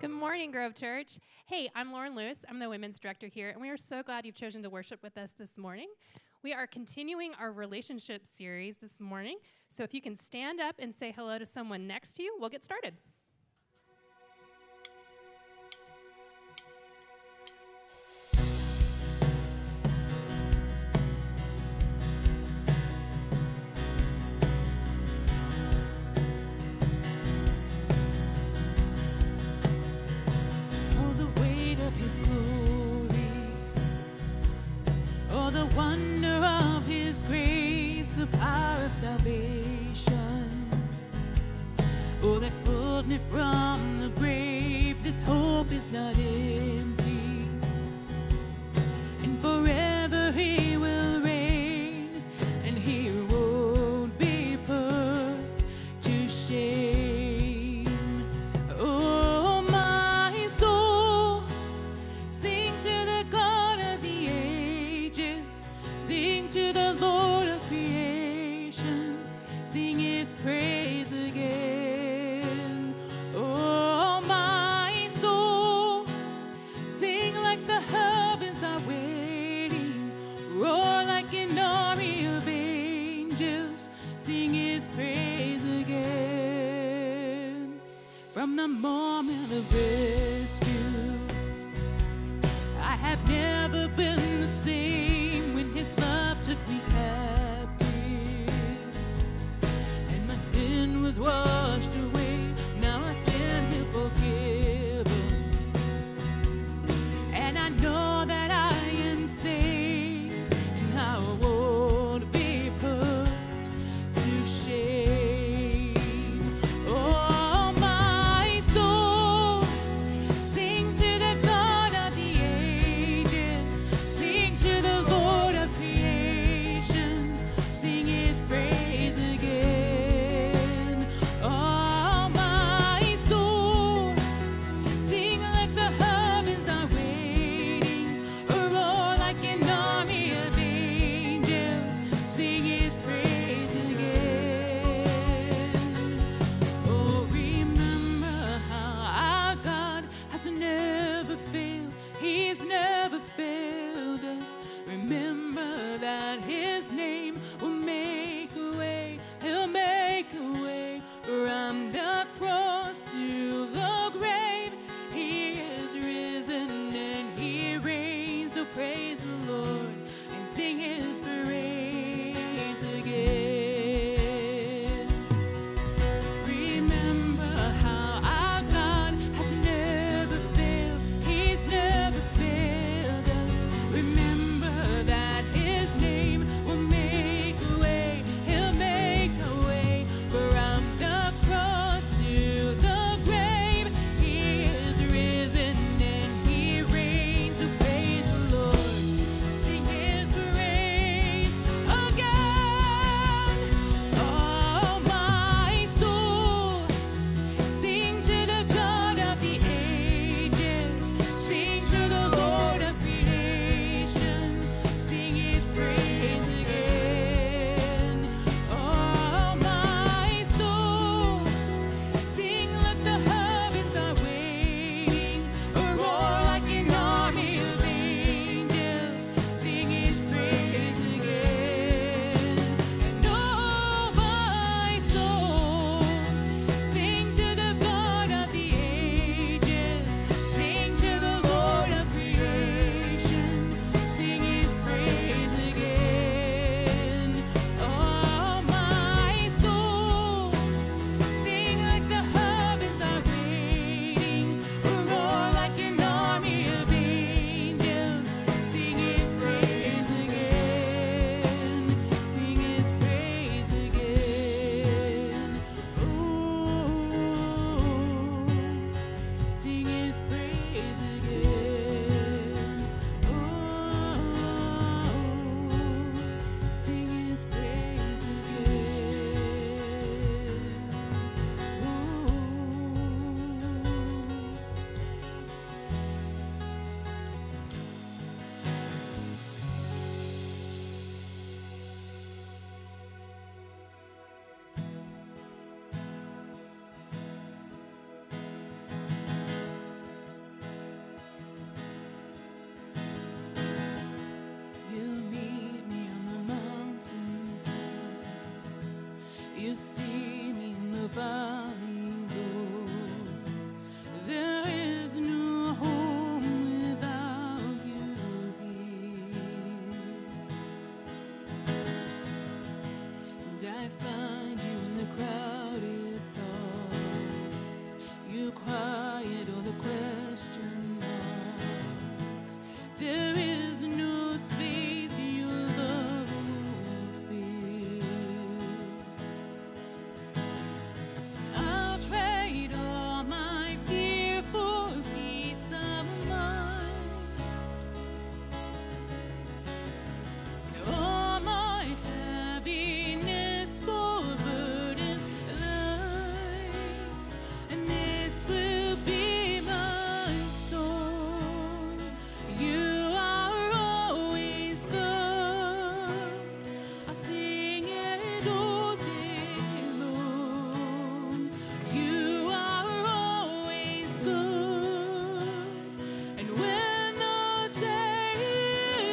Good morning, Grove Church. Hey, I'm Lauren Lewis. I'm the women's director here, and we are so glad you've chosen to worship with us this morning. We are continuing our relationship series this morning, so if you can stand up and say hello to someone next to you, we'll get started. His glory, oh, the wonder of His grace, the power of salvation, oh, that pulled me from the grave. This hope is not empty, and forever He will reign, and He won't be put to shame. Oh, my soul, sing to the God of the ages, sing to the Lord of creation, sing His praise again. Oh, my soul, sing like the heavens are waiting, roar like an army of angels, sing His praise again. From the moment of rescue, I have never been the same when His love took me captive, and my sin was washed away. Now I stand here forgiven, and I know that I am saved, and I won't be put to shame. Oh, my soul, sing to the God of the ages, sing to the Lord of creation, sing His praise again. Oh, my soul, sing like the heavens are waiting, roar like an army of angels, sing His praise again. You see me in the valley low. There is no home without you here. And I find you in the crowded thoughts. You quiet all the question marks. There is no space your love won't fill. I'll trade all my fear for peace of mind. All my heaviness for burdens light. And this will be my song. You are always good. I'll sing it all day long. You are always good. And when the day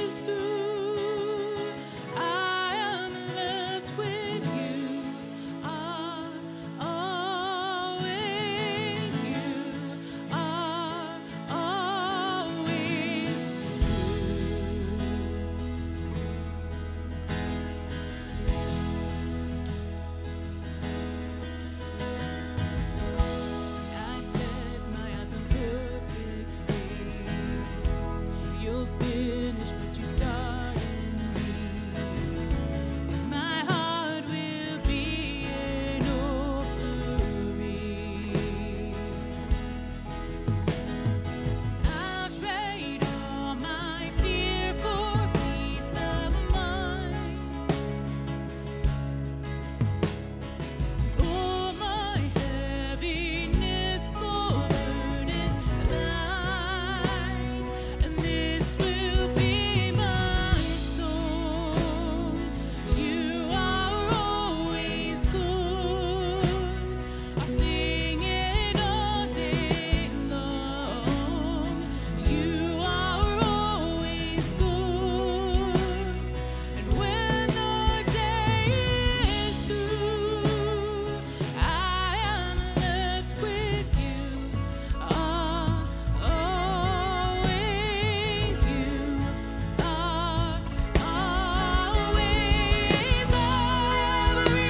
is through, I am left with you. Are always you. Are always I set my eyes on perfect faith. You'll finish what you start in me. My heart will be an offering. I'll trade all my fear for peace of mind. All my heaviness for burdens light. And this will be my song. You are always good. I'll sing it all day long. You are always good. And when the day is through, I am left with you. Are always you. Are always every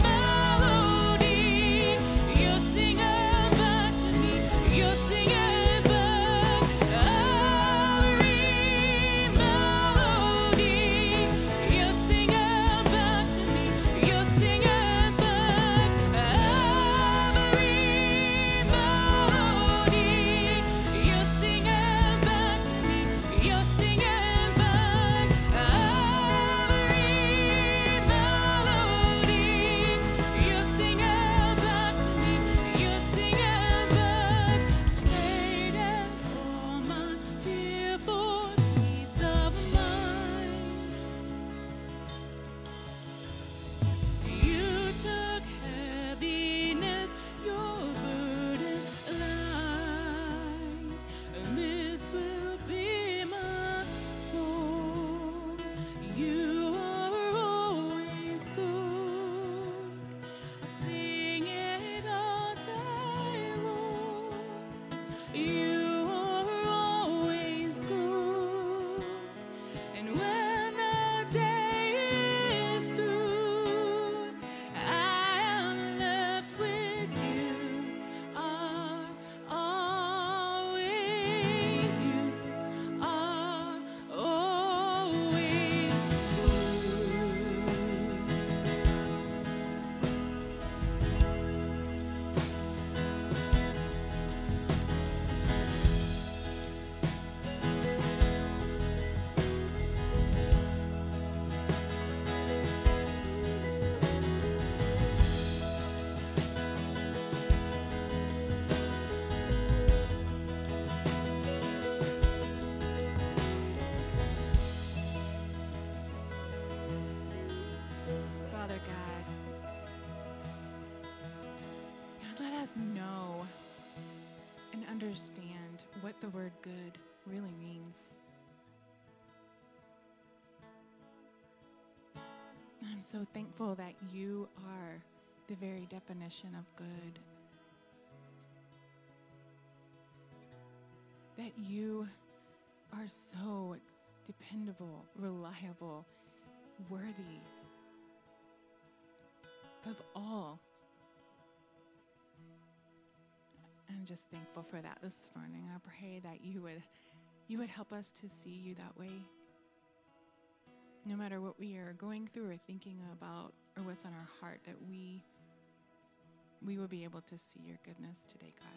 melody you're singing back to me. You're singing back every melody you're singing back to me. You're singing back every melody you're singing back to me. You're singing back every melody you're singing back to me. You're singing back. Traded all my fear for peace of mind. You took heaviness, your burdens light, and this will be my song. You are always good. I'll sing it all day long. You are always good. And when the day is through, I am left with you. Are always you. Are always Father God, let us know and understand what the word good really means. I'm so thankful that you are the very definition of good. That you are so dependable, reliable, worthy of all. I'm just thankful for that this morning. I pray that you would help us to see you that way. No matter what we are going through or thinking about or what's on our heart, that we will be able to see your goodness today, God.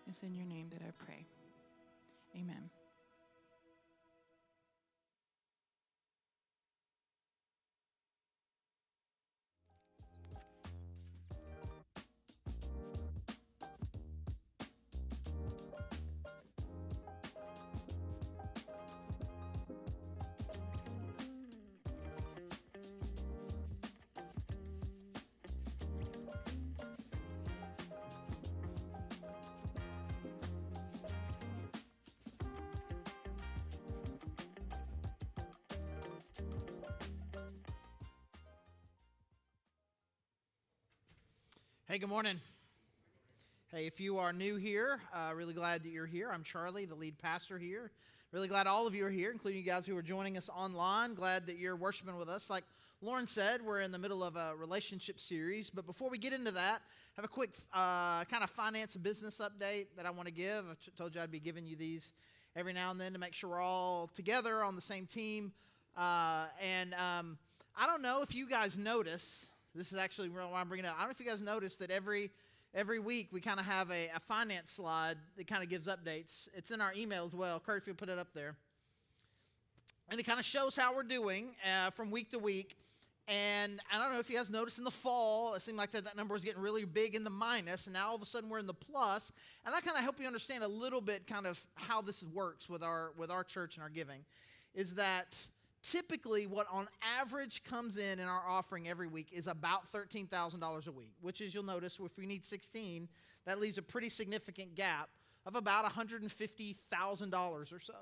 It's in your name that I pray. Amen. Hey, good morning. Hey, if you are new here, really glad that you're here. I'm Charlie, the lead pastor here. Really glad all of you are here, including you guys who are joining us online. Glad that you're worshiping with us. Like Lauren said, we're in the middle of a relationship series. But before we get into that, I have a quick kind of finance and business update that I want to give. I told you I'd be giving you these every now and then to make sure we're all together on the same team. I don't know if you guys notice. This is actually why I'm bringing it up. I don't know if you guys noticed that every week we kind of have a finance slide that kind of gives updates. It's in our email as well. Kurt, if you'll put it up there. And it kind of shows how we're doing from week to week. And I don't know if you guys noticed in the fall, it seemed like that number was getting really big in the minus, and now all of a sudden we're in the plus. And I kind of help you understand a little bit kind of how this works with our church and our giving, is that typically what on average comes in our offering every week is about $13,000 a week, which is, you'll notice, if we need 16, that leaves a pretty significant gap of about $150,000 or so.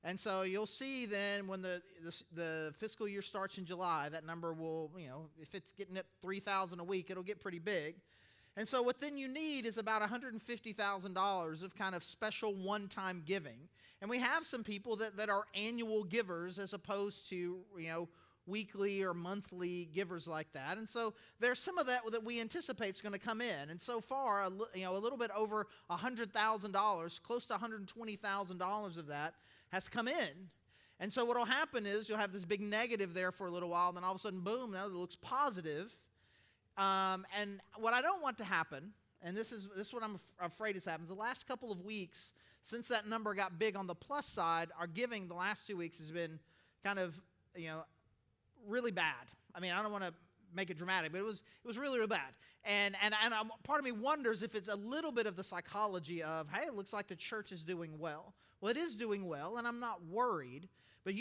And so you'll see then when the fiscal year starts in July, that number will, if it's getting at $3,000 a week, it'll get pretty big. And so what then you need is about $150,000 of kind of special one-time giving. And we have some people that are annual givers as opposed to, weekly or monthly givers like that. And so there's some of that we anticipate is going to come in. And so far, a little bit over $100,000, close to $120,000 of that has come in. And so what will happen is you'll have this big negative there for a little while, and then all of a sudden, boom, now it looks positive. And what I don't want to happen, and this is what I'm afraid is happens, the last couple of weeks, since that number got big on the plus side, our giving the last 2 weeks has been kind of, really bad. I mean, I don't want to make it dramatic, but it was really, really bad. And part of me wonders if it's a little bit of the psychology of, hey, it looks like the church is doing well. Well, it is doing well, and I'm not worried. But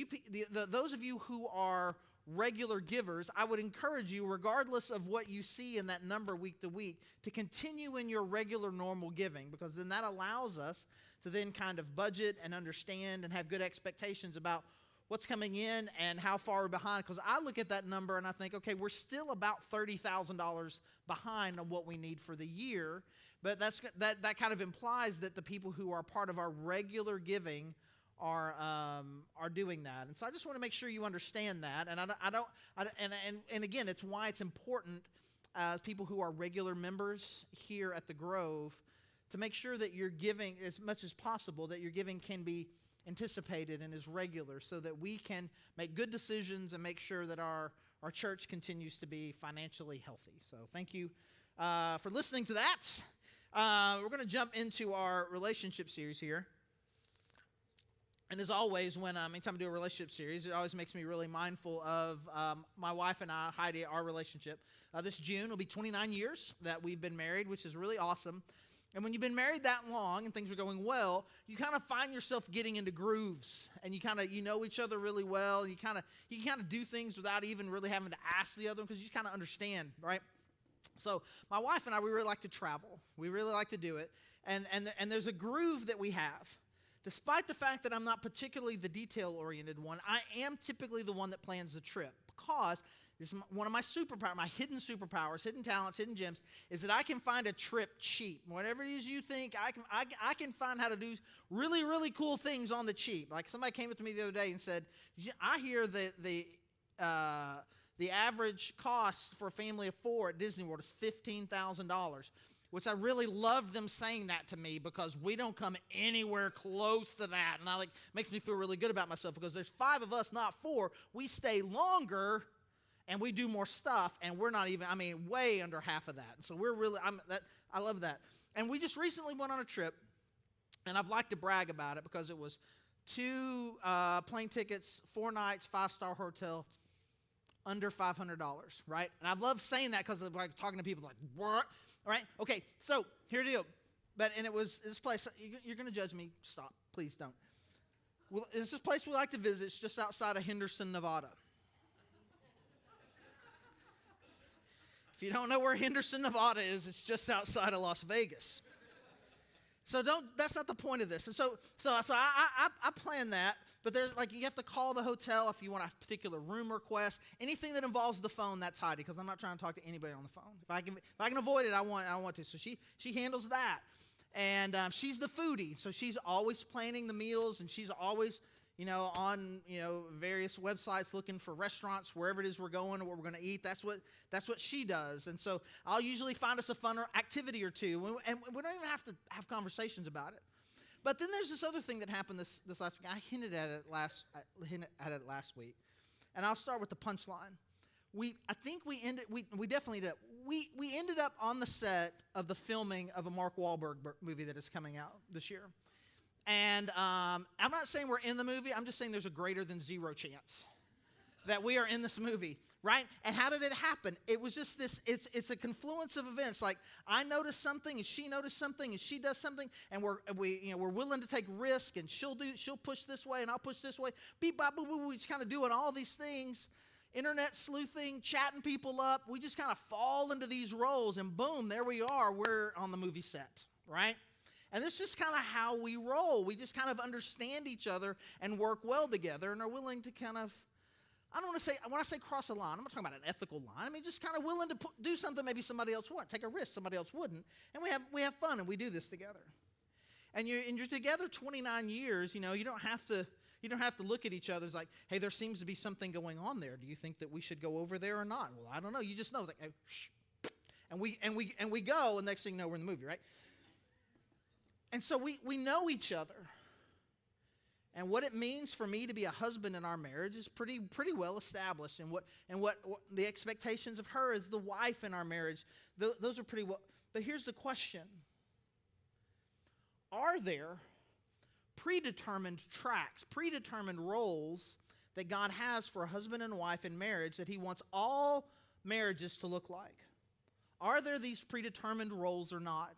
those of you who are regular givers, I would encourage you, regardless of what you see in that number week to week, to continue in your regular normal giving, because then that allows us to then kind of budget and understand and have good expectations about what's coming in and how far we're behind. Because I look at that number and I think, okay, we're still about $30,000 behind on what we need for the year, but that kind of implies that the people who are part of our regular giving are doing that. And so I just want to make sure you understand that. And again, it's why it's important as people who are regular members here at the Grove to make sure that you're giving as much as possible, that your giving can be anticipated and is regular, so that we can make good decisions and make sure that our church continues to be financially healthy. So thank you for listening to that. We're going to jump into our relationship series here. And as always, anytime I do a relationship series, it always makes me really mindful of my wife and I, Heidi, our relationship. This June will be 29 years that we've been married, which is really awesome. And when you've been married that long and things are going well, you kind of find yourself getting into grooves, and you know each other really well. And you kind of do things without even really having to ask the other one, because you just kind of understand, right? So my wife and I, we really like to travel. We really like to do it, and there's a groove that we have. Despite the fact that I'm not particularly the detail-oriented one, I am typically the one that plans the trip, because this is one of my superpowers, my hidden superpowers, hidden talents, hidden gems, is that I can find a trip cheap. Whatever it is you think, I can find how to do really, really cool things on the cheap. Like somebody came up to me the other day and said, I hear the average cost for a family of 4 at Disney World is $15,000, which I really love them saying that to me because we don't come anywhere close to that. And makes me feel really good about myself because there's 5 of us, not 4. We stay longer and we do more stuff, and we're not even, way under half of that. And so I love that. And we just recently went on a trip, and I've liked to brag about it because it was 2 plane tickets, 4 nights, 5-star hotel, under $500, right? And I love saying that because like talking to people like, what? All right, okay, so here it is. And it was this place, you're going to judge me. Stop, please don't. Well, it's this place we like to visit. It's just outside of Henderson, Nevada. If you don't know where Henderson, Nevada is, it's just outside of Las Vegas. So that's not the point of this. And so I planned that, but there's you have to call the hotel if you want a particular room request. Anything that involves the phone, that's Heidi, because I'm not trying to talk to anybody on the phone. If I can avoid it, I want to. So she handles that. And she's the foodie, so she's always planning the meals, and she's always on various websites looking for restaurants wherever it is we're going or what we're going to eat. That's what she does. And so I'll usually find us a fun activity or two, and we don't even have to have conversations about it. But then there's this other thing that happened this last week. I hinted at it last week, and I'll start with the punchline. We definitely did. We ended up on the set of the filming of a Mark Wahlberg movie that is coming out this year. And I'm not saying we're in the movie. I'm just saying there's a greater than 0 chance that we are in this movie, right? And how did it happen? It was just this, it's a confluence of events. Like I noticed something and she noticed something and she does something, and we're willing to take risk, and she'll push this way and I'll push this way. Beep, bop, boo, boo. We just kind of doing all these things, internet sleuthing, chatting people up. We just kind of fall into these roles, and boom, there we are. We're on the movie set, right? And this is just kind of how we roll. We just kind of understand each other and work well together and are willing to kind of, I don't want to say, when I say cross a line, I'm not talking about an ethical line. Just kind of willing to do something maybe somebody else wouldn't, take a risk somebody else wouldn't. And we have fun, and we do this together. And you're together 29 years, you don't have to look at each other as like, hey, there seems to be something going on there. Do you think that we should go over there or not? Well, I don't know. You just know, like, shh. And we go, and next thing you know, we're in the movie, right? And so we know each other. And what it means for me to be a husband in our marriage is pretty well established. And what the expectations of her as the wife in our marriage, those are pretty well. But here's the question. Are there predetermined tracks, predetermined roles that God has for a husband and wife in marriage that he wants all marriages to look like? Are there these predetermined roles or not?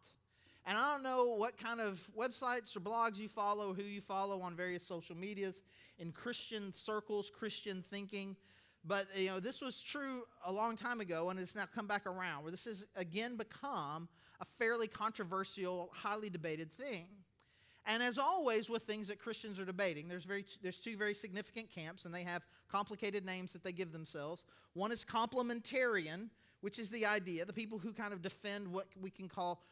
And I don't know what kind of websites or blogs you follow, who you follow on various social medias, in Christian circles, Christian thinking. But, this was true a long time ago, and it's now come back around, where this has again become a fairly controversial, highly debated thing. And as always with things that Christians are debating, there's 2 very significant camps, and they have complicated names that they give themselves. One is complementarian, which is the idea, the people who kind of defend what we can call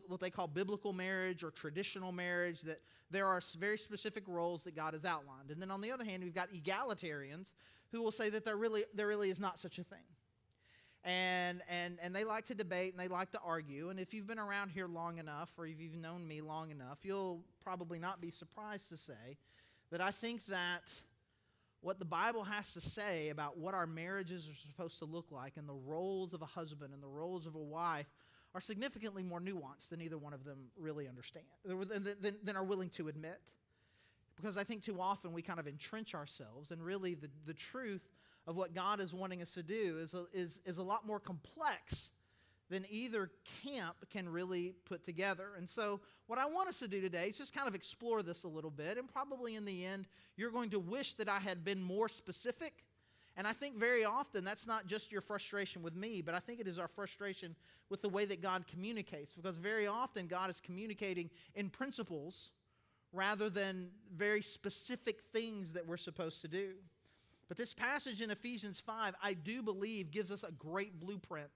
what they call biblical marriage or traditional marriage, that there are very specific roles that God has outlined. And then on the other hand, we've got egalitarians who will say that there really is not such a thing. And they like to debate and they like to argue. And if you've been around here long enough, or if you've known me long enough, you'll probably not be surprised to say that I think that what the Bible has to say about what our marriages are supposed to look like, and the roles of a husband and the roles of a wife, are significantly more nuanced than either one of them really understand, than are willing to admit. Because I think too often we kind of entrench ourselves, and really the truth of what God is wanting us to do is a lot more complex than either camp can really put together. And so what I want us to do today is just kind of explore this a little bit, and probably in the end, you're going to wish that I had been more specific. And I think very often that's not just your frustration with me, but I think it is our frustration with the way that God communicates, because very often God is communicating in principles rather than very specific things that we're supposed to do. But this passage in Ephesians 5, I do believe, gives us a great blueprint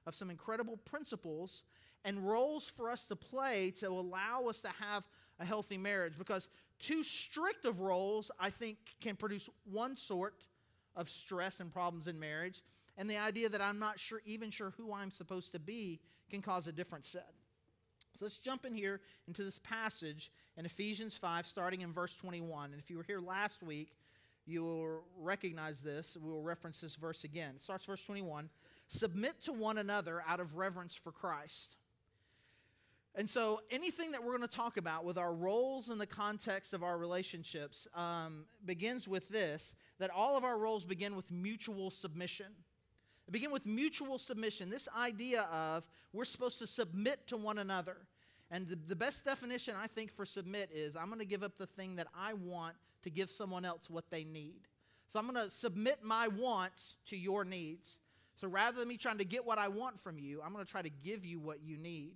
of some incredible principles and roles for us to play to allow us to have a healthy marriage. Because too strict of roles, I think, can produce one sort of stress and problems in marriage. And the idea that I'm not even sure who I'm supposed to be can cause a different set. So let's jump in here into this passage in Ephesians 5, starting in verse 21. And if you were here last week, you will recognize this. We will reference this verse again. It starts verse 21. Submit to one another out of reverence for Christ. And so anything that we're going to talk about with our roles in the context of our relationships begins with this, that all of our roles begin with mutual submission. They begin with mutual submission, this idea of we're supposed to submit to one another. And the best definition, I think, for submit is I'm going to give up the thing that I want to give someone else what they need. So I'm going to submit my wants to your needs. So rather than me trying to get what I want from you, I'm going to try to give you what you need.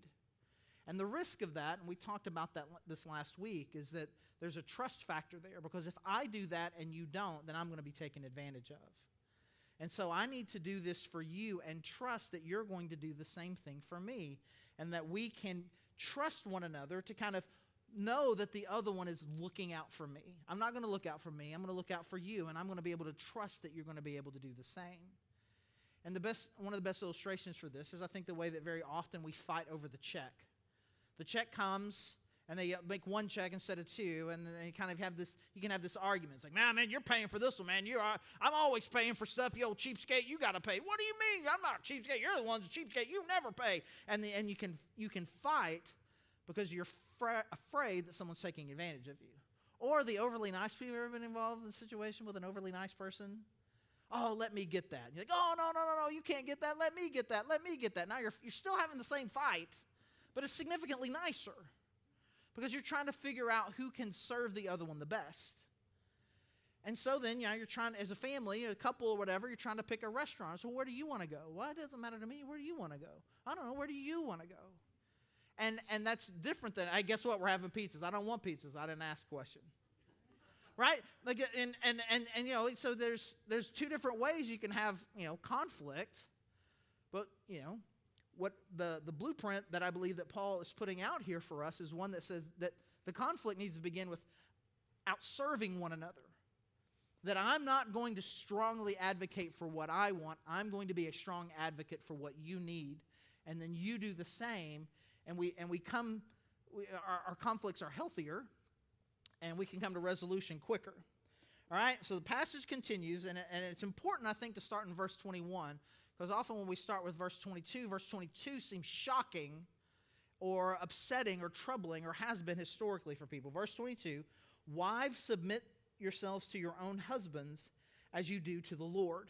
And the risk of that, and we talked about that this last week, is that there's a trust factor there. Because if I do that and you don't, then I'm going to be taken advantage of. And so I need to do this for you and trust that you're going to do the same thing for me. And that we can trust one another to kind of know that the other one is looking out for me. I'm not going to look out for me. I'm going to look out for you. And I'm going to be able to trust that you're going to be able to do the same. And one of the best illustrations for this is I think the way that very often we fight over the check. The check comes, and they make one check instead of two, and then you kind of have this, you can have this argument. It's like, nah, man, you're paying for this one, man. I'm always paying for stuff, you old cheapskate, you got to pay. What do you mean? I'm not a cheapskate. You're the one's a cheapskate. You never pay. And you can fight because you're afraid that someone's taking advantage of you. Or the overly nice people. Ever been involved in a situation with an overly nice person? Oh, let me get that. You're like, oh, no, you can't get that. Let me get that. Let me get that. Now you're still having the same fight, but it's significantly nicer because you're trying to figure out who can serve the other one the best. And so then, you're trying, as a family, a couple or whatever, you're trying to pick a restaurant. So where do you want to go? Well, it doesn't matter to me. Where do you want to go? I don't know. Where do you want to go? And that's different than, guess what? We're having pizzas. I don't want pizzas. I didn't ask a question. Right? Like, and so there's two different ways you can have, conflict. But, what the blueprint that I believe that Paul is putting out here for us is one that says that the conflict needs to begin with outserving one another. That I'm not going to strongly advocate for what I want. I'm going to be a strong advocate for what you need. And then you do the same. And our conflicts are healthier. And we can come to resolution quicker. All right? So the passage continues. And it's important, I think, to start in verse 21. Because often when we start with verse 22 seems shocking or upsetting or troubling or has been historically for people. Verse 22, wives, submit yourselves to your own husbands as you do to the Lord.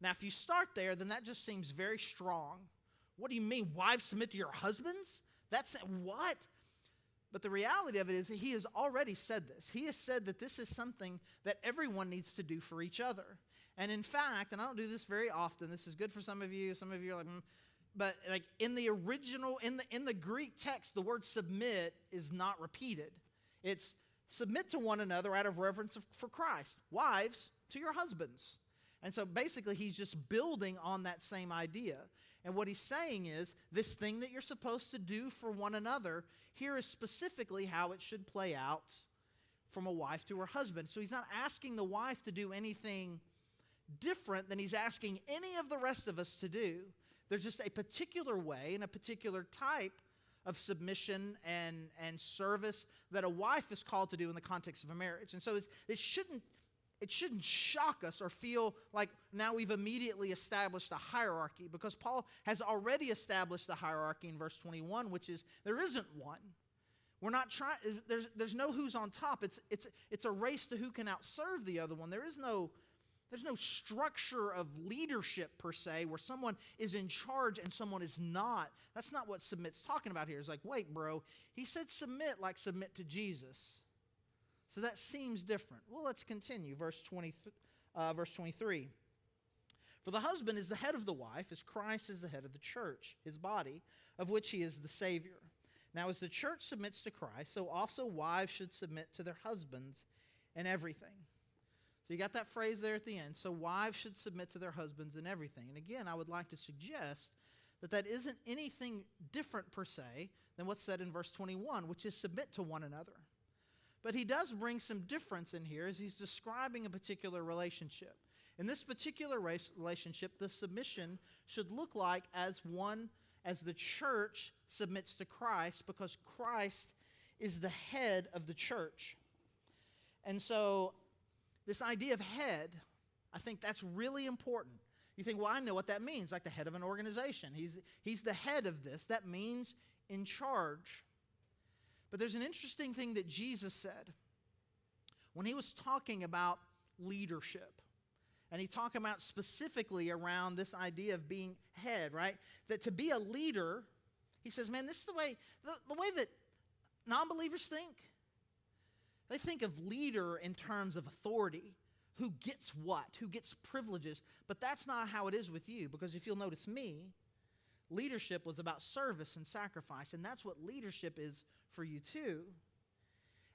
Now, if you start there, then that just seems very strong. What do you mean, wives submit to your husbands? That's what? But the reality of it is that he has already said this. He has said that this is something that everyone needs to do for each other. And in fact, and I don't do this very often, this is good for some of you are like, but like in the original, in the Greek text, the word submit is not repeated. It's submit to one another out of reverence for Christ. Wives, to your husbands. And so basically he's just building on that same idea. And what he's saying is, this thing that you're supposed to do for one another, here is specifically how it should play out from a wife to her husband. So he's not asking the wife to do anything different than he's asking any of the rest of us to do. There's just a particular way and a particular type of submission and service that a wife is called to do in the context of a marriage. And so it shouldn't shock us or feel like now we've immediately established a hierarchy, because Paul has already established a hierarchy in verse 21, which is there isn't one. We're not trying. There's no who's on top. It's a race to who can outserve the other one. There's no structure of leadership per se where someone is in charge and someone is not. That's not what submit's talking about here. It's like, wait, bro, he said submit like submit to Jesus. So that seems different. Well, let's continue. Verse 23. For the husband is the head of the wife, as Christ is the head of the church, his body, of which he is the Savior. Now, as the church submits to Christ, so also wives should submit to their husbands in everything. So you got that phrase there at the end. So wives should submit to their husbands in everything. And again, I would like to suggest that that isn't anything different per se than what's said in verse 21, which is submit to one another. But he does bring some difference in here as he's describing a particular relationship. In this particular relationship, the submission should look like as the church submits to Christ, because Christ is the head of the church. And so this idea of head, I think that's really important. You think, well, I know what that means, like the head of an organization. He's the head of this. That means in charge. But there's an interesting thing that Jesus said when he was talking about leadership. And he talked about specifically around this idea of being head, right? That to be a leader, he says, man, this is the way that non-believers think. They think of leader in terms of authority. Who gets what? Who gets privileges? But that's not how it is with you, because if you'll notice me, leadership was about service and sacrifice, and that's what leadership is for you too.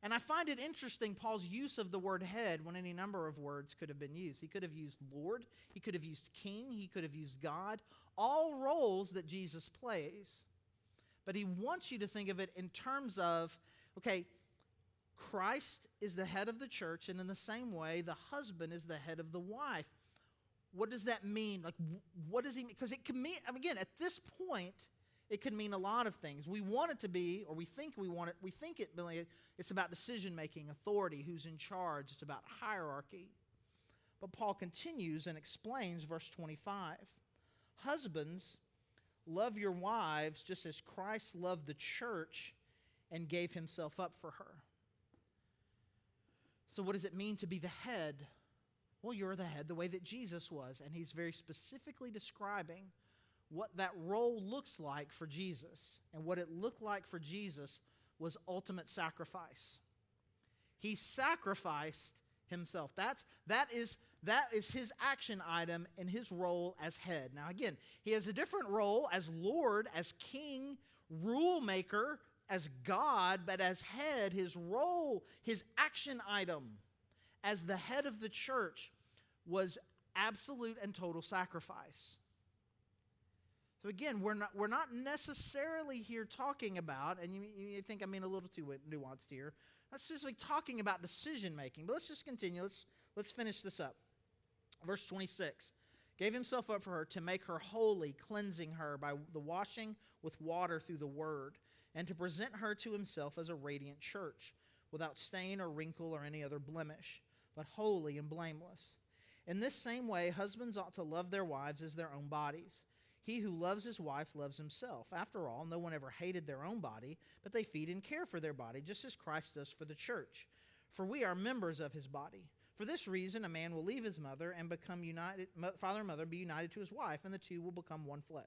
And I find it interesting, Paul's use of the word head when any number of words could have been used. He could have used Lord, he could have used King, he could have used God, all roles that Jesus plays. But he wants you to think of it in terms of, okay, Christ is the head of the church, and in the same way, the husband is the head of the wife. What does that mean? Like, what does he mean? Because it can mean, again, at this point, it can mean a lot of things. We want it to be, or we think it's about decision-making, authority, who's in charge. It's about hierarchy. But Paul continues and explains verse 25. Husbands, love your wives just as Christ loved the church and gave himself up for her. So what does it mean to be the head? Well, you're the head the way that Jesus was. And he's very specifically describing what that role looks like for Jesus. And what it looked like for Jesus was ultimate sacrifice. He sacrificed himself. That is his action item in his role as head. Now again, he has a different role as Lord, as King, rule maker, as God, but as head, his role, his action item as the head of the church was absolute and total sacrifice. So again, we're not necessarily here talking about, and you think I'm being a little too nuanced here, not necessarily talking about decision making, but let's just continue. Let's finish this up. Verse 26, gave himself up for her to make her holy, cleansing her by the washing with water through the word, and to present her to himself as a radiant church, without stain or wrinkle or any other blemish, but holy and blameless. In this same way, husbands ought to love their wives as their own bodies. He who loves his wife loves himself. After all, no one ever hated their own body, but they feed and care for their body, just as Christ does for the church. For we are members of his body. For this reason, a man will leave his mother and become united, father and mother, be united to his wife, and the two will become one flesh.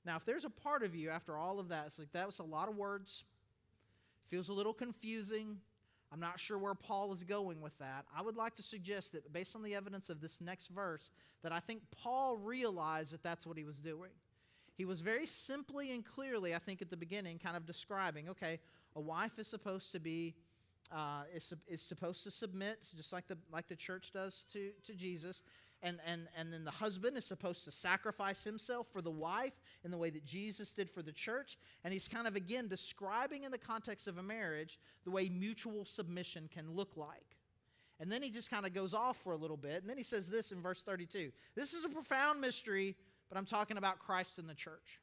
Now, if there's a part of you after all of that, it's like that was a lot of words, feels a little confusing, I'm not sure where Paul is going with that. I would like to suggest that based on the evidence of this next verse, that I think Paul realized that that's what he was doing. He was very simply and clearly, I think at the beginning, kind of describing, okay, a wife is supposed to be, is supposed to submit, just like the church does to Jesus. And then the husband is supposed to sacrifice himself for the wife in the way that Jesus did for the church. And he's kind of, again, describing in the context of a marriage the way mutual submission can look like. And then he just kind of goes off for a little bit. And then he says this in verse 32. This is a profound mystery, but I'm talking about Christ and the church,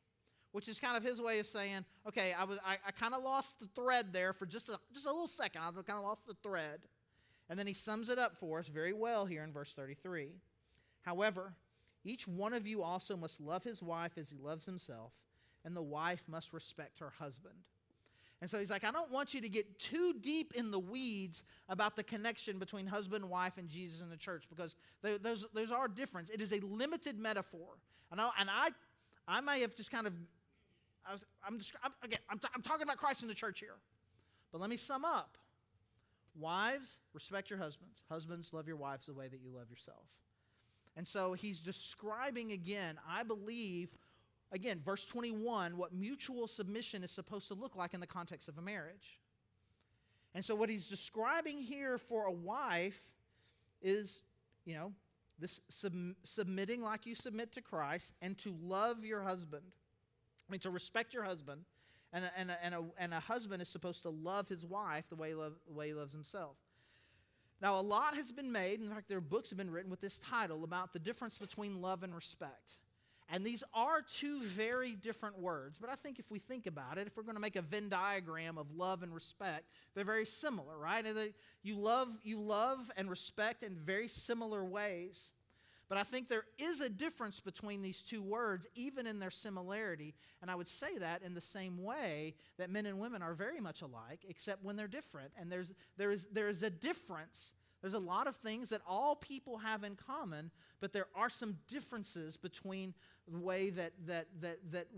which is kind of his way of saying, okay, I kind of lost the thread there for just a little second. I kind of lost the thread. And then he sums it up for us very well here in verse 33. However, each one of you also must love his wife as he loves himself, and the wife must respect her husband. And so he's like, I don't want you to get too deep in the weeds about the connection between husband and wife and Jesus and the church, because there's our difference. It is a limited metaphor. And I may have just kind of, I'm talking about Christ and the church here. But let me sum up. Wives, respect your husbands. Husbands, love your wives the way that you love yourself. And so he's describing again, I believe, again, verse 21, what mutual submission is supposed to look like in the context of a marriage. And so what he's describing here for a wife is, this submitting like you submit to Christ, and to love your husband. I mean, to respect your husband. And a husband is supposed to love his wife the way he loves himself. Now, a lot has been made, in fact, there are books have been written with this title about the difference between love and respect. And these are two very different words, but I think if we think about it, if we're going to make a Venn diagram of love and respect, they're very similar, right? You love and respect in very similar ways. But I think there is a difference between these two words, even in their similarity. And I would say that in the same way that men and women are very much alike, except when they're different. And there is a difference. There's a lot of things that all people have in common, but there are some differences between the way that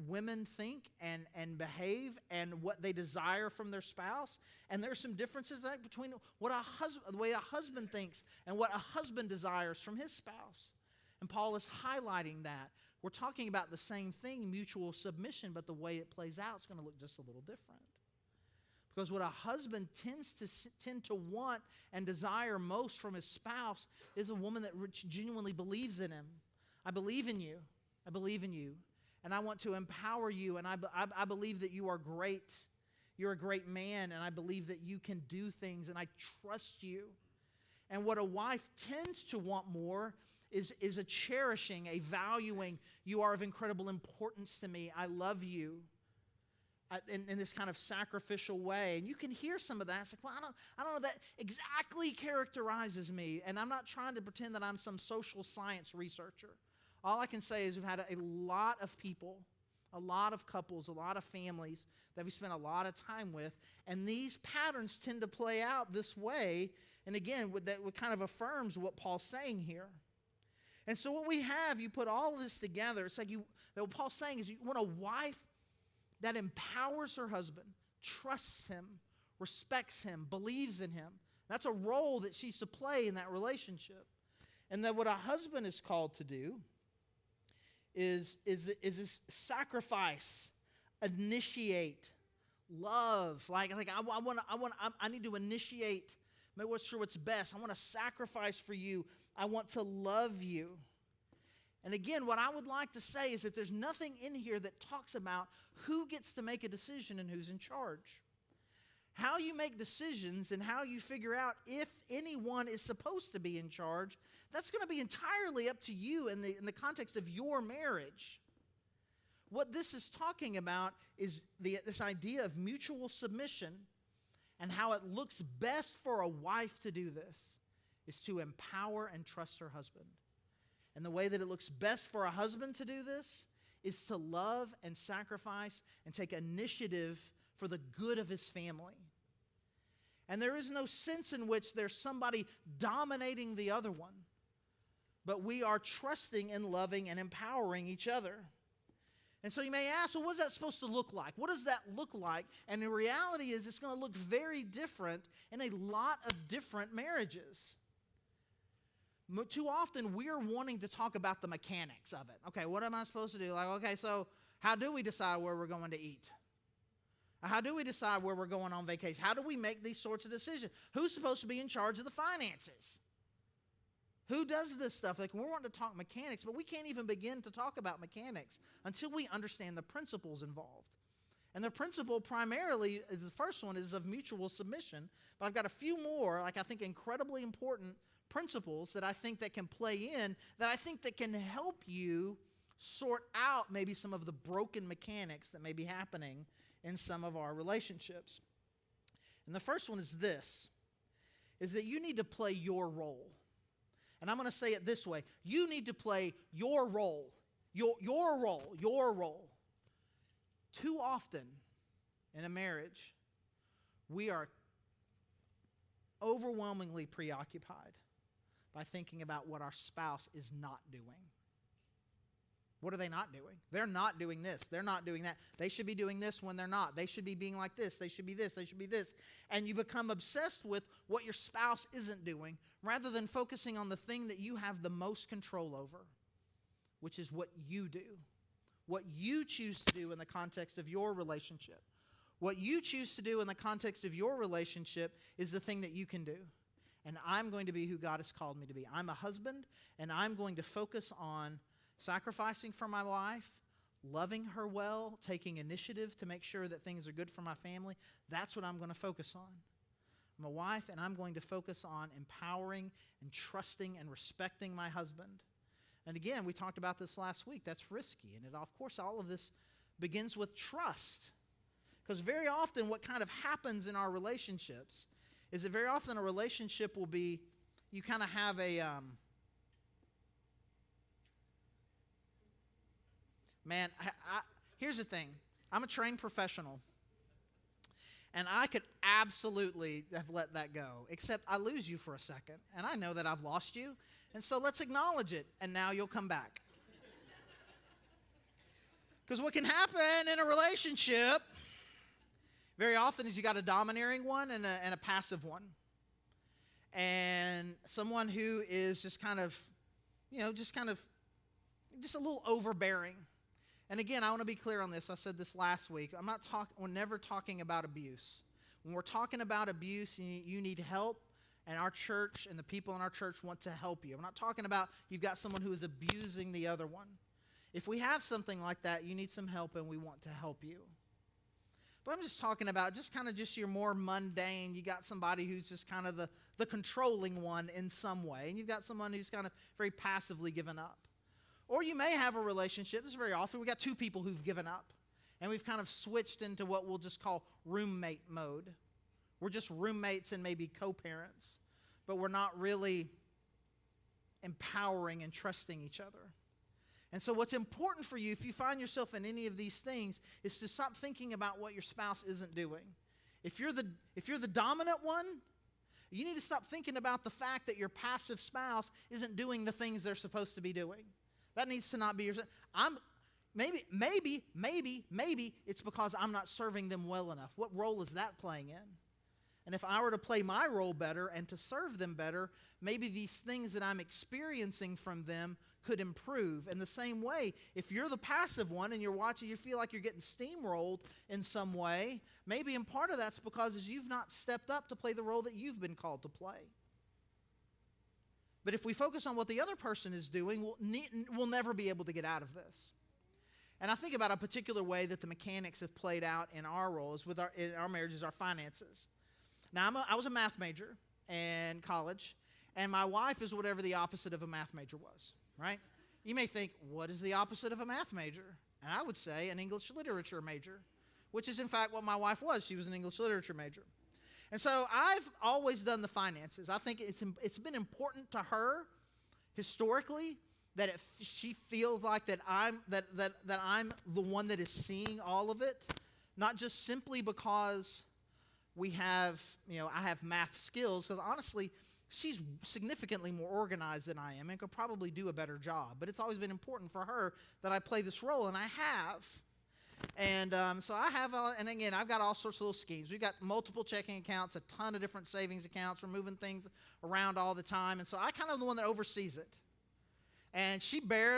women think and behave and what they desire from their spouse. And there's some differences between the way a husband thinks and what a husband desires from his spouse. And Paul is highlighting that. We're talking about the same thing, mutual submission, but the way it plays out is going to look just a little different. Because what a husband tend to want and desire most from his spouse is a woman that genuinely believes in him. I believe in you. I believe in you. And I want to empower you. And I believe that you are great. You're a great man. And I believe that you can do things. And I trust you. And what a wife tends to want more is a cherishing, a valuing. You are of incredible importance to me. I love you. In this kind of sacrificial way. And you can hear some of that. It's like, well, I don't know, that exactly characterizes me. And I'm not trying to pretend that I'm some social science researcher. All I can say is we've had a lot of people, a lot of couples, a lot of families that we spent a lot of time with. And these patterns tend to play out this way. And again, that kind of affirms what Paul's saying here. And so what we have, you put all of this together. It's like what Paul's saying is you want a wife that empowers her husband, trusts him, respects him, believes in him. That's a role that she's to play in that relationship. And that what a husband is called to do is this sacrifice, initiate, love. I need to initiate. I'm not sure what's best. I want to sacrifice for you. I want to love you. And again, what I would like to say is that there's nothing in here that talks about who gets to make a decision and who's in charge. How you make decisions and how you figure out if anyone is supposed to be in charge, that's going to be entirely up to you in the context of your marriage. What this is talking about is this idea of mutual submission, and how it looks best for a wife to do this is to empower and trust her husband. And the way that it looks best for a husband to do this is to love and sacrifice and take initiative for the good of his family. And there is no sense in which there's somebody dominating the other one, but we are trusting and loving and empowering each other. And so you may ask, well, what's that supposed to look like? What does that look like? And the reality is it's going to look very different in a lot of different marriages. Too often, we're wanting to talk about the mechanics of it. Okay, what am I supposed to do? So how do we decide where we're going to eat? How do we decide where we're going on vacation? How do we make these sorts of decisions? Who's supposed to be in charge of the finances? Who does this stuff? We're wanting to talk mechanics, but we can't even begin to talk about mechanics until we understand the principles involved. And the principle primarily, the first one is of mutual submission, but I've got a few more, I think incredibly important principles that I think that can play in, that I think that can help you sort out maybe some of the broken mechanics that may be happening in some of our relationships. And the first one is this, is that you need to play your role. And I'm going to say it this way. You need to play your role. Your role. Too often in a marriage, we are overwhelmingly preoccupied by thinking about what our spouse is not doing. What are they not doing? They're not doing this. They're not doing that. They should be doing this when they're not. They should be being like this. They should be this. They should be this. And you become obsessed with what your spouse isn't doing rather than focusing on the thing that you have the most control over, which is what you do, what you choose to do in the context of your relationship. What you choose to do in the context of your relationship is the thing that you can do. and I'm going to be who God has called me to be. I'm a husband, and I'm going to focus on sacrificing for my wife, loving her well, taking initiative to make sure that things are good for my family. That's what I'm going to focus on. I'm a wife, and I'm going to focus on empowering and trusting and respecting my husband. And again, we talked about this last week. That's risky. And of course, all of this begins with trust. Because very often what kind of happens in our relationships is that very often a relationship will be, you kind of have a, here's the thing. I'm a trained professional. And I could absolutely have let that go, except I lose you for a second. And I know that I've lost you. And so let's acknowledge it. And now you'll come back. Because what can happen in a relationship very often is you got a domineering one and a passive one. And someone who is just kind of, just a little overbearing. And again, I want to be clear on this. I said this last week. We're never talking about abuse. When we're talking about abuse, you need help, and our church and the people in our church want to help you. I'm not talking about you've got someone who is abusing the other one. If we have something like that, you need some help, and we want to help you. But I'm just talking about just your more mundane. You got somebody who's just kind of the controlling one in some way, and you've got someone who's kind of very passively given up. Or you may have a relationship. This is very often. We got two people who've given up. And we've kind of switched into what we'll just call roommate mode. We're just roommates and maybe co-parents. But we're not really empowering and trusting each other. And so what's important for you, if you find yourself in any of these things, is to stop thinking about what your spouse isn't doing. If you're the dominant one, you need to stop thinking about the fact that your passive spouse isn't doing the things they're supposed to be doing. That needs to not be yours. Maybe it's because I'm not serving them well enough. What role is that playing in? And if I were to play my role better and to serve them better, maybe these things that I'm experiencing from them could improve. In the same way, if you're the passive one and you're watching, you feel like you're getting steamrolled in some way, maybe in part of that's because you've not stepped up to play the role that you've been called to play. But if we focus on what the other person is doing, we'll never be able to get out of this. And I think about a particular way that the mechanics have played out in our roles, in our marriages, our finances. Now, I was a math major in college, and my wife is whatever the opposite of a math major was, right? You may think, what is the opposite of a math major? And I would say an English literature major, which is in fact what my wife was. She was an English literature major. And so I've always done the finances. I think it's been important to her historically that she feels like that I'm the one that is seeing all of it, not just simply because I have math skills, because honestly, she's significantly more organized than I am and could probably do a better job. But it's always been important for her that I play this role, and I have. And so I have, and again, I've got all sorts of little schemes. We've got multiple checking accounts, a ton of different savings accounts. We're moving things around all the time. And so I kind of the one that oversees it. And she doesn't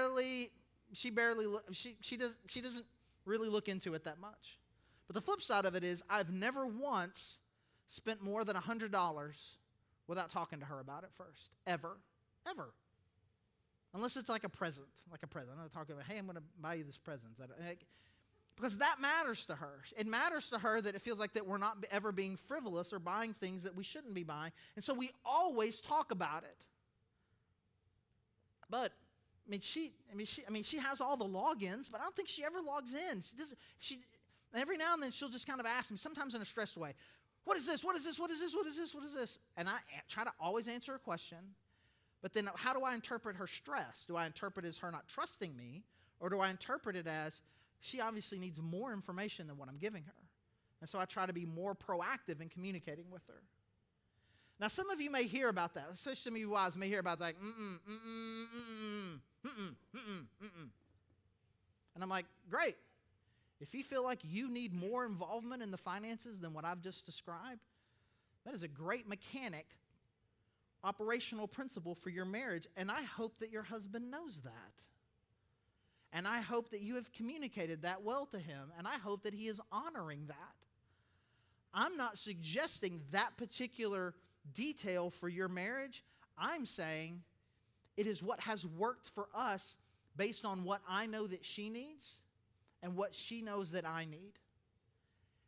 really look into it that much. But the flip side of it is I've never once spent more than $100 without talking to her about it first. Ever. Unless it's like a present. I'm going to talk about, hey, I'm going to buy you this present. Because that matters to her. It matters to her that it feels like that we're not ever being frivolous or buying things that we shouldn't be buying. And so we always talk about it. But she has all the logins, but I don't think she ever logs in. Every now and then she'll just kind of ask me, sometimes in a stressed way, what is this? What is this? What is this? What is this? What is this? And I try to always answer a question. But then how do I interpret her stress? Do I interpret it as her not trusting me? Or do I interpret it as she obviously needs more information than what I'm giving her? And so I try to be more proactive in communicating with her. Now, some of you may hear about that. Especially some of you wives may hear about that. And I'm like, great. If you feel like you need more involvement in the finances than what I've just described, that is a great mechanic, operational principle for your marriage. And I hope that your husband knows that. And I hope that you have communicated that well to him. And I hope that he is honoring that. I'm not suggesting that particular detail for your marriage. I'm saying it is what has worked for us based on what I know that she needs and what she knows that I need.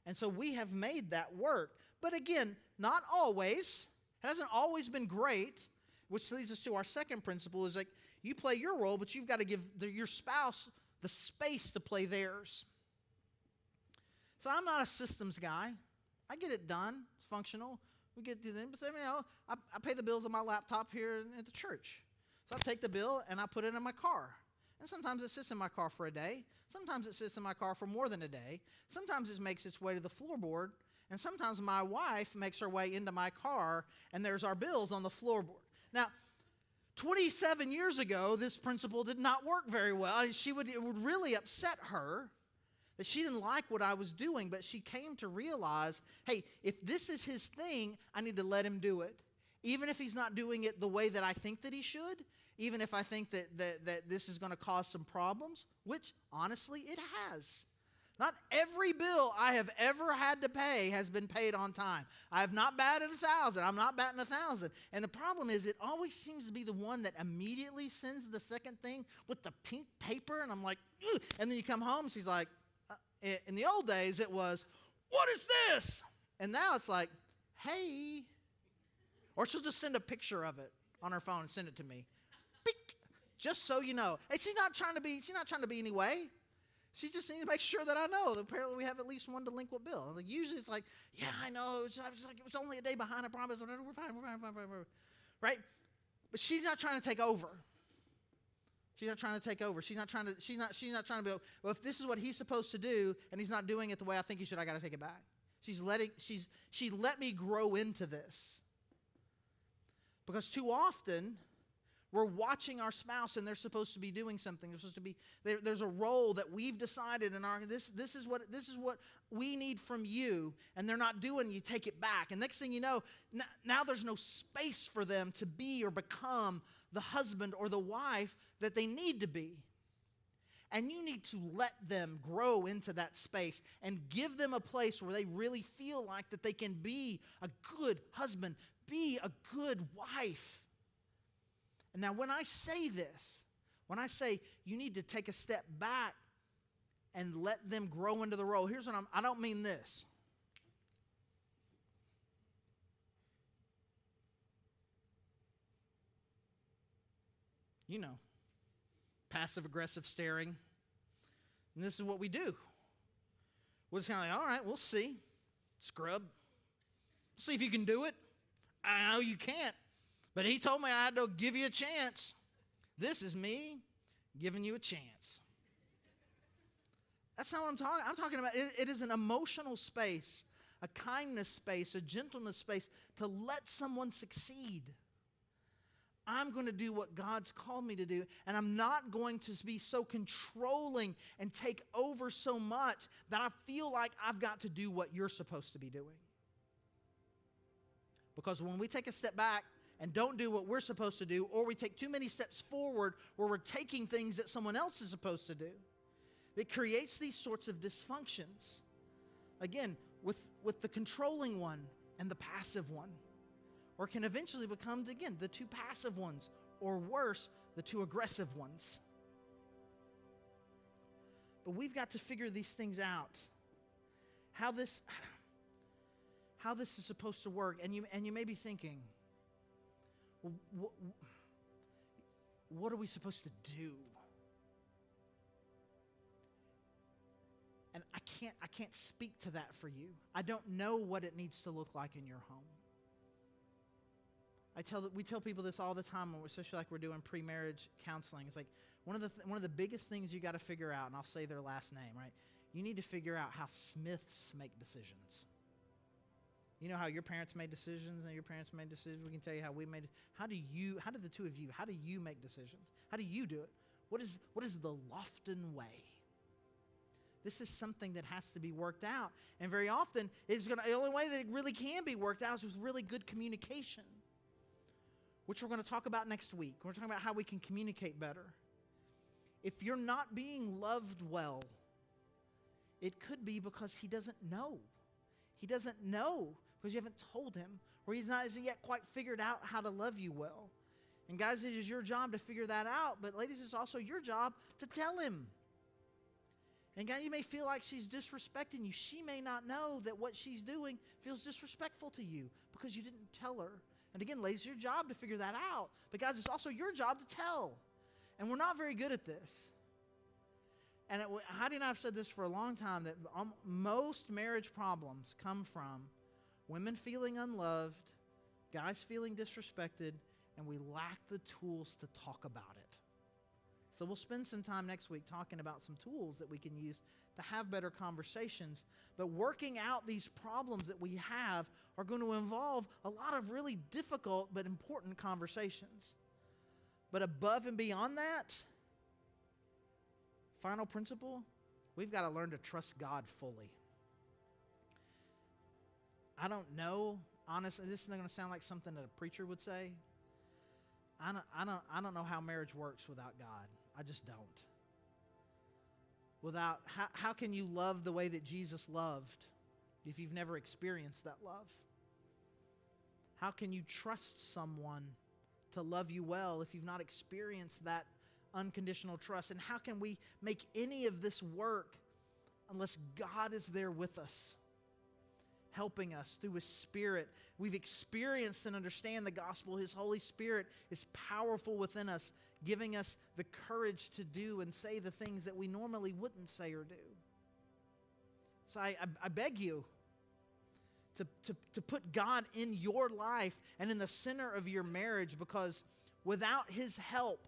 And so we have made that work. But again, not always. It hasn't always been great, which leads us to our second principle is like you play your role, but you've got to give your spouse the space to play theirs. So I'm not a systems guy. I get it done. It's functional. We get to them. But I pay the bills on my laptop here at the church. So I take the bill and I put it in my car. And sometimes it sits in my car for a day. Sometimes it sits in my car for more than a day. Sometimes it makes its way to the floorboard. And sometimes my wife makes her way into my car and there's our bills on the floorboard. Now, 27 years ago, this principle did not work very well. It would really upset her that she didn't like what I was doing, but she came to realize, hey, if this is his thing, I need to let him do it. Even if he's not doing it the way that I think that he should, even if I think that this is going to cause some problems, which honestly it has. Not every bill I have ever had to pay has been paid on time. I have not batted 1,000. I'm not batting 1,000. And the problem is it always seems to be the one that immediately sends the second thing with the pink paper. And I'm like, ugh. And then you come home and she's like, in the old days it was, what is this? And now it's like, hey. Or she'll just send a picture of it on her phone and send it to me. Beep. Just so you know. And she's not trying to be anyway. She just needs to make sure that I know. Apparently, we have at least one delinquent bill. Like, usually, it's like, yeah, I know. It was only a day behind. I promise. We're fine. Right? But she's not trying to take over. She's not trying to take over. She's not trying to be. Well, if this is what he's supposed to do, and he's not doing it the way I think he should, I got to take it back. She let me grow into this. Because too often, we're watching our spouse and they're supposed to be doing something. They're supposed to be, there's a role that we've decided in our, this is what we need from you, and they're not doing, you take it back. And next thing you know, now there's no space for them to be or become the husband or the wife that they need to be. And you need to let them grow into that space and give them a place where they really feel like that they can be a good husband, be a good wife. And now when I say this, when I say you need to take a step back and let them grow into the role, here's what I don't mean this. You know, passive-aggressive staring. And this is what we do. We're just kind of like, all right, we'll see. Scrub. See if you can do it. I know you can't. But he told me I had to give you a chance. This is me giving you a chance. That's not what I'm talking about. I'm talking about it is an emotional space, a kindness space, a gentleness space to let someone succeed. I'm going to do what God's called me to do, and I'm not going to be so controlling and take over so much that I feel like I've got to do what you're supposed to be doing. Because when we take a step back and don't do what we're supposed to do, or we take too many steps forward where we're taking things that someone else is supposed to do, it creates these sorts of dysfunctions. Again, with the controlling one and the passive one. Or can eventually become, again, the two passive ones, or worse, the two aggressive ones. But we've got to figure these things out. How this is supposed to work. And you may be thinking, well, what are we supposed to do? And I can't speak to that for you. I don't know what it needs to look like in your home. We tell people this all the time, especially like we're doing pre-marriage counseling. It's like one of the biggest things you got to figure out, and I'll say their last name, right? You need to figure out how Smiths make decisions. You know how your parents made decisions and your parents made decisions? We can tell you how we made it. How did the two of you, how do you make decisions? How do you do it? What is the Lofton way? This is something that has to be worked out. And very often, the only way that it really can be worked out is with really good communication, which we're going to talk about next week. We're talking about how we can communicate better. If you're not being loved well, it could be because he doesn't know. He doesn't know because you haven't told him, or he hasn't yet quite figured out how to love you well. And guys, it is your job to figure that out, but ladies, it's also your job to tell him. And guys, you may feel like she's disrespecting you. She may not know that what she's doing feels disrespectful to you because you didn't tell her. And again, ladies, it's your job to figure that out. But guys, it's also your job to tell. And we're not very good at this. And Heidi and I have said this for a long time, that most marriage problems come from women feeling unloved, guys feeling disrespected, and we lack the tools to talk about it. So we'll spend some time next week talking about some tools that we can use to have better conversations. But working out these problems that we have are going to involve a lot of really difficult but important conversations. But above and beyond that, final principle, we've got to learn to trust God fully. I don't know, honestly, this is going to sound like something that a preacher would say. I don't know how marriage works without God. I just don't. Without, how can you love the way that Jesus loved if you've never experienced that love? How can you trust someone to love you well if you've not experienced that unconditional trust? And how can we make any of this work unless God is there with us, helping us through His Spirit? We've experienced and understand the gospel. His Holy Spirit is powerful within us, giving us the courage to do and say the things that we normally wouldn't say or do. So I beg you to put God in your life and in the center of your marriage, because without His help,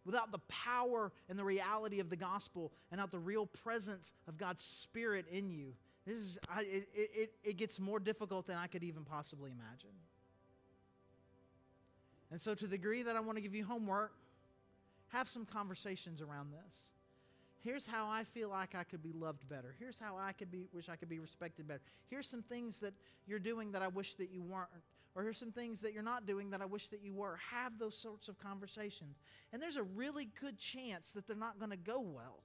without the power and the reality of the gospel, and without the real presence of God's Spirit in you, it gets more difficult than I could even possibly imagine. And so to the degree that I want to give you homework, have some conversations around this. Here's how I feel like I could be loved better. Here's how wish I could be respected better. Here's some things that you're doing that I wish that you weren't. Or here's some things that you're not doing that I wish that you were. Have those sorts of conversations. And there's a really good chance that they're not going to go well.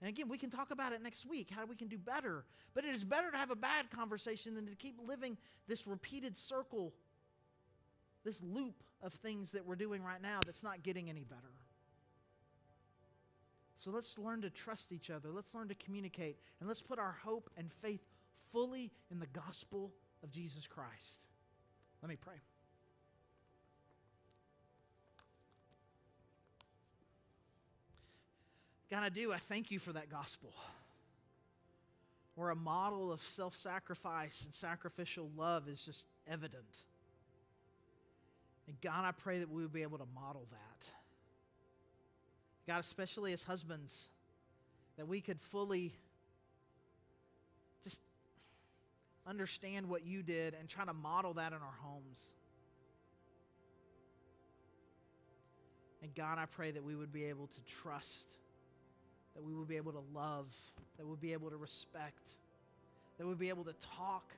And again, we can talk about it next week, how we can do better. But it is better to have a bad conversation than to keep living this repeated circle, this loop of things that we're doing right now that's not getting any better. So let's learn to trust each other. Let's learn to communicate. And let's put our hope and faith fully in the gospel of Jesus Christ. Let me pray. God, I thank you for that gospel, where a model of self-sacrifice and sacrificial love is just evident. And God, I pray that we would be able to model that. God, especially as husbands, that we could fully just understand what you did and try to model that in our homes. And God, I pray that we would be able to trust, that we would be able to love, that we would be able to respect, that we would be able to talk.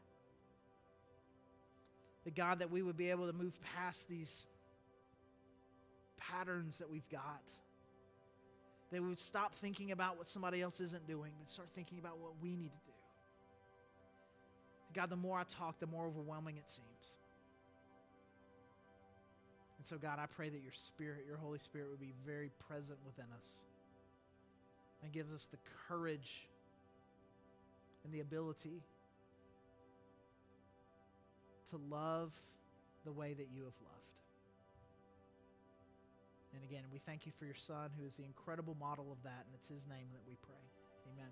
That God, that we would be able to move past these patterns that we've got. That we would stop thinking about what somebody else isn't doing and start thinking about what we need to do. God, the more I talk, the more overwhelming it seems. And so, God, I pray that your Spirit, your Holy Spirit, would be very present within us and gives us the courage and the ability to love the way that you have loved. And again, we thank you for your Son, who is the incredible model of that, and it's his name that we pray. Amen.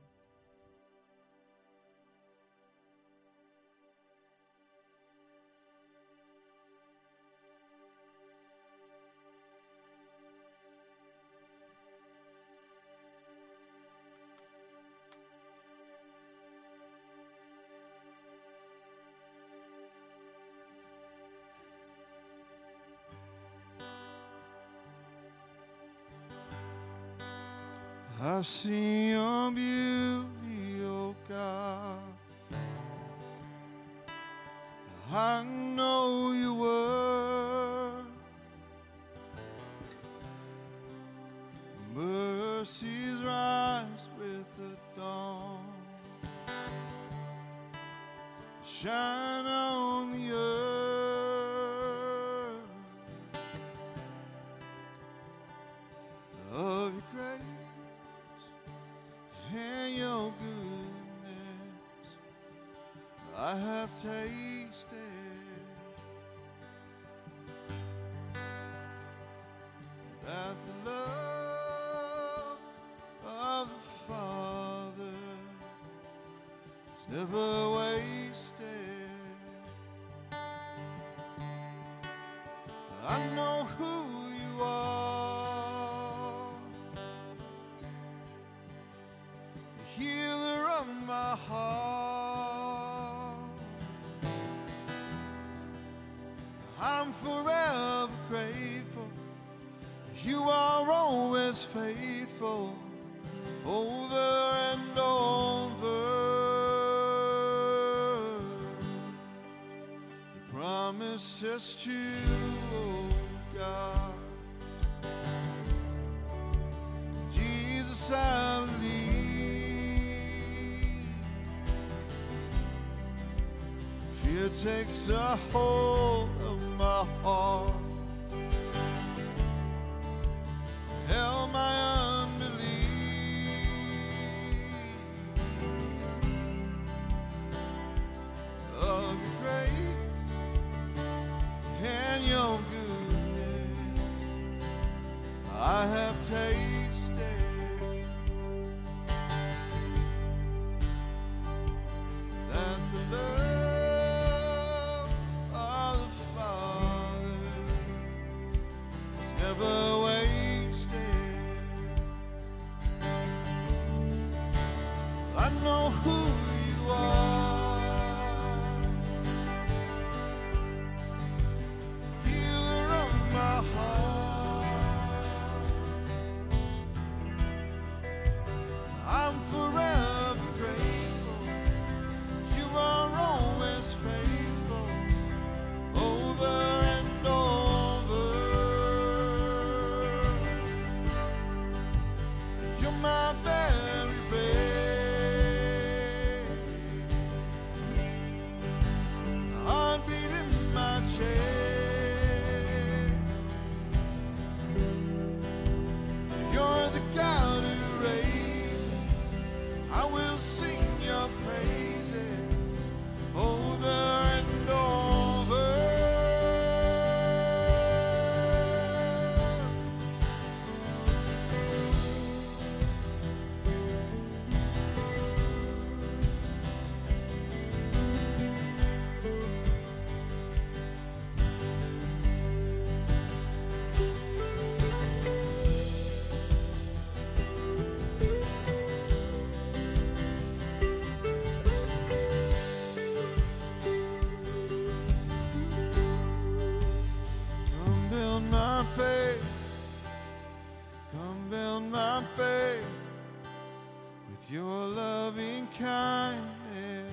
I've seen your beauty, oh God. I know your word. Mercies rise with the dawn. shine on the earth of your grace and your goodness. I have tasted that the love of the Father is never wasted. I know who you are, the healer of my heart. I'm forever grateful. You are always faithful, over and over. Your promise is true, oh God. Jesus, I believe. Fear takes a hold of my heart. Help my unbelief of your grace and your goodness. I have tasted that the love of the Father is never wasted. I know who you are, healer of my heart. I'm forever grateful. You are always faithful, over and over. You're my very best. Heartbeat in my chest. You're the God who raises. I will sing your praises over and over. Come build my faith, come build my faith with your loving kindness.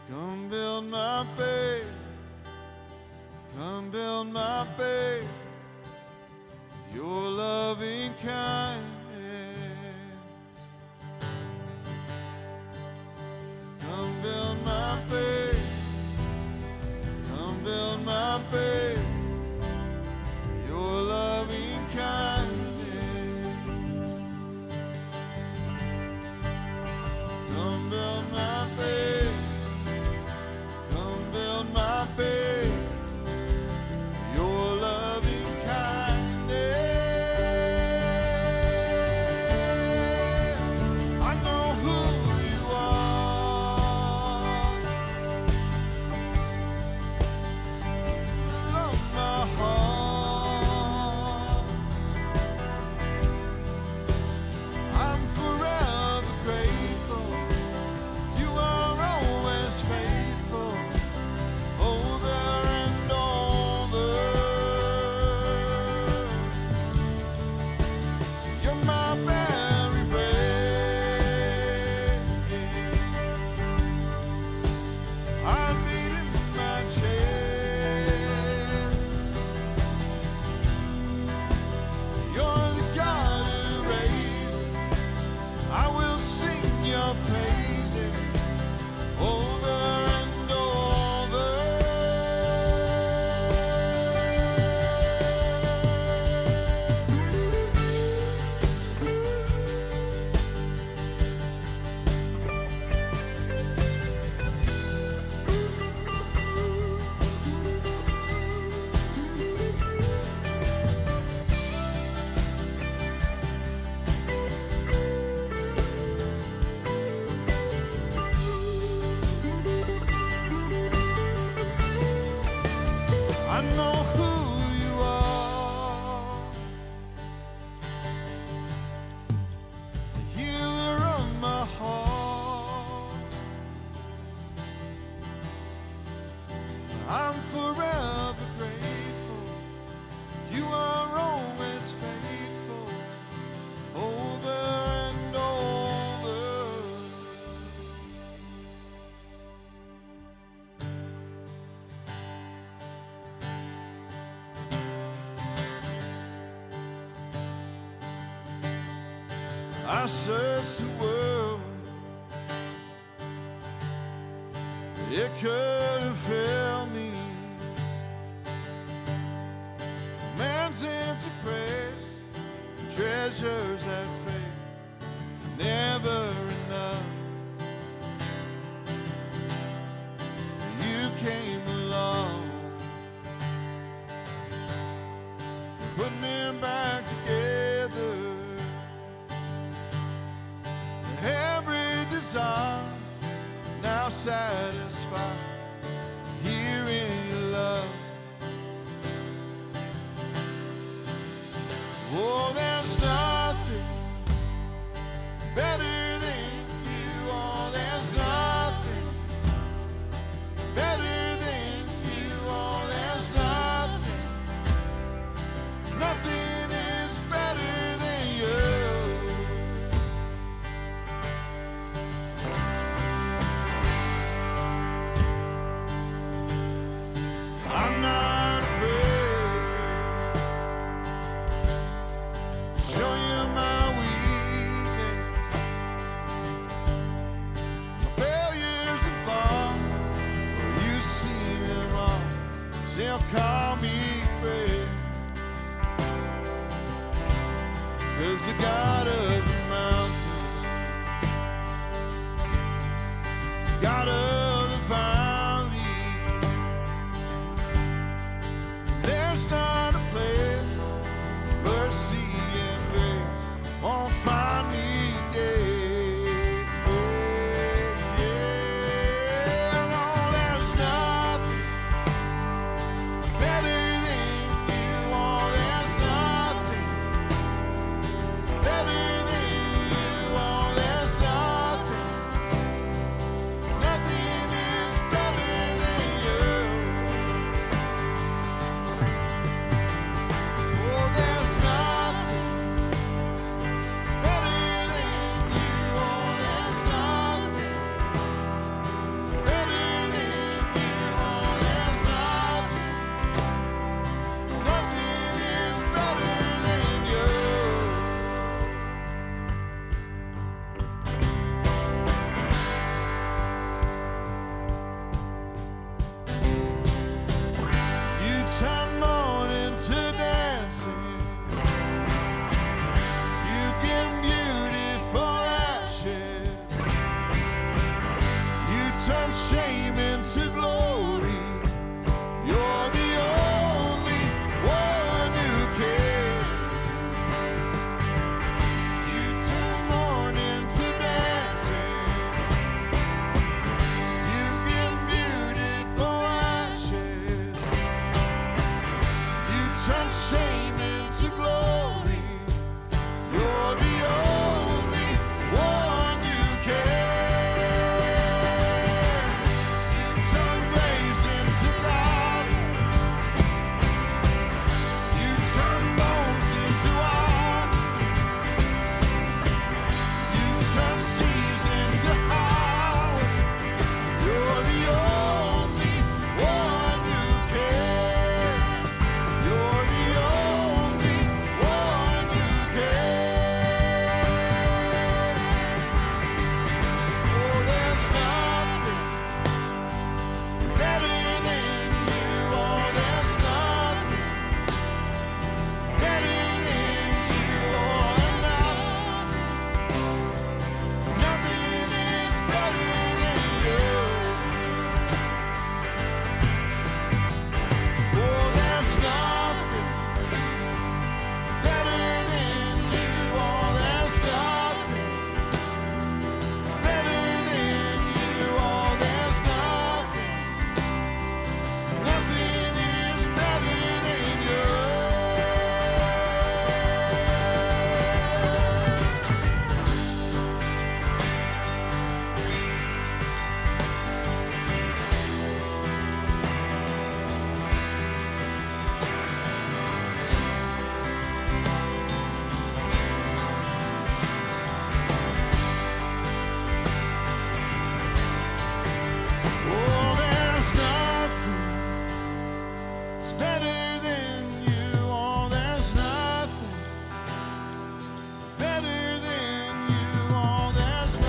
Come build my faith, come build my faith with your loving kindness. Come build my faith, come build my faith with your loving kindness. Come build my faith, come build my faith with your loving kindness. I searched the world, it couldn't fail me. Man's empty praise, treasures that fade, never enough. You came along, put me back together. Every desire now satisfied here in your love. Oh, there's nothing better than you. Oh, there's nothing better than you. Oh, there's nothing, nothing is better than you. I'm not afraid to show you my weakness, my failures and faults. You see them all, still call me friend. 'Cause the God of the mountain, the God of the valley, there's not a place mercy and grace won't find me. No, there's nothing better than you. Oh, there's nothing better than you. Oh, there's nothing, nothing you, oh, there's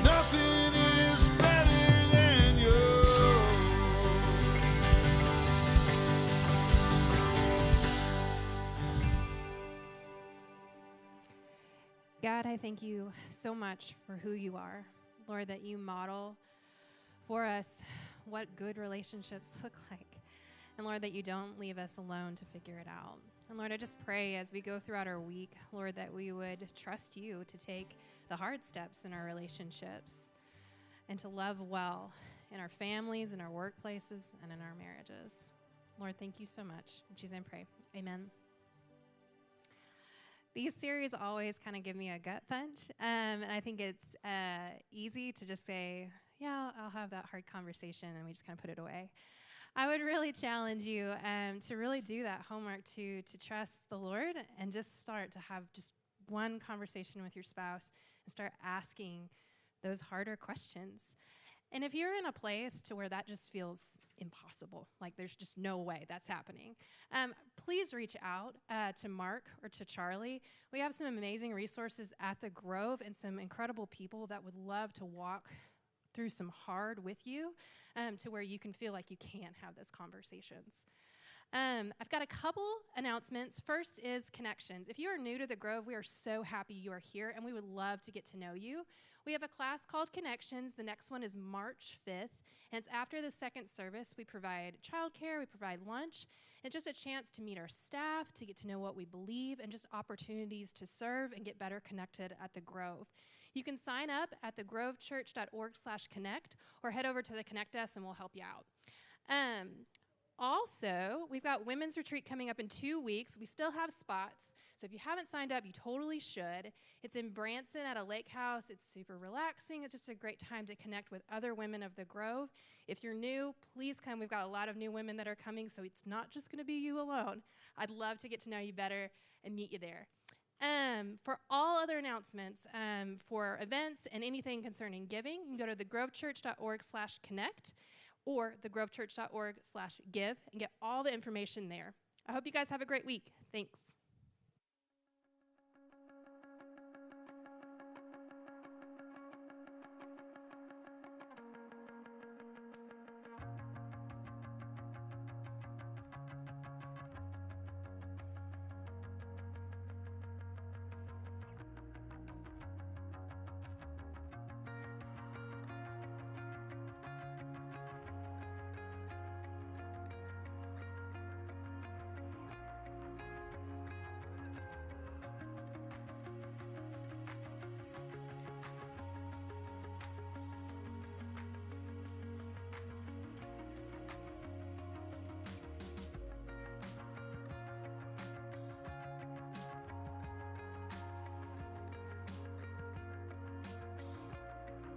nothing is better than you. God, I thank you so much for who you are. Lord, that you model for us what good relationships look like. And Lord, that you don't leave us alone to figure it out. And Lord, I just pray as we go throughout our week, Lord, that we would trust you to take the hard steps in our relationships and to love well in our families, in our workplaces, and in our marriages. Lord, thank you so much. In Jesus' name I pray. Amen. These series always kind of give me a gut punch, and I think it's easy to just say, yeah, I'll have that hard conversation, and we just kind of put it away. I would really challenge you to really do that homework, to trust the Lord and just start to have just one conversation with your spouse and start asking those harder questions. And if you're in a place to where that just feels impossible, like there's just no way that's happening, please reach out to Mark or to Charlie. We have some amazing resources at the Grove and some incredible people that would love to walk through some hard with you to where you can feel like you can have those conversations. I've got a couple announcements. First is Connections. If you are new to the Grove, we are so happy you are here, and we would love to get to know you. We have a class called Connections. The next one is March 5th, and it's after the second service. We provide childcare, we provide lunch, and just a chance to meet our staff, to get to know what we believe, and just opportunities to serve and get better connected at the Grove. You can sign up at thegrovechurch.org/connect or head over to the Connect Desk and we'll help you out. Also, we've got Women's Retreat coming up in 2 weeks. We still have spots, so if you haven't signed up, you totally should. It's in Branson at a lake house. It's super relaxing. It's just a great time to connect with other women of the Grove. If you're new, please come. We've got a lot of new women that are coming, so it's not just going to be you alone. I'd love to get to know you better and meet you there. For all other announcements, for events and anything concerning giving, you can go to thegrovechurch.org/connect or thegrovechurch.org/give and get all the information there. I hope you guys have a great week. Thanks.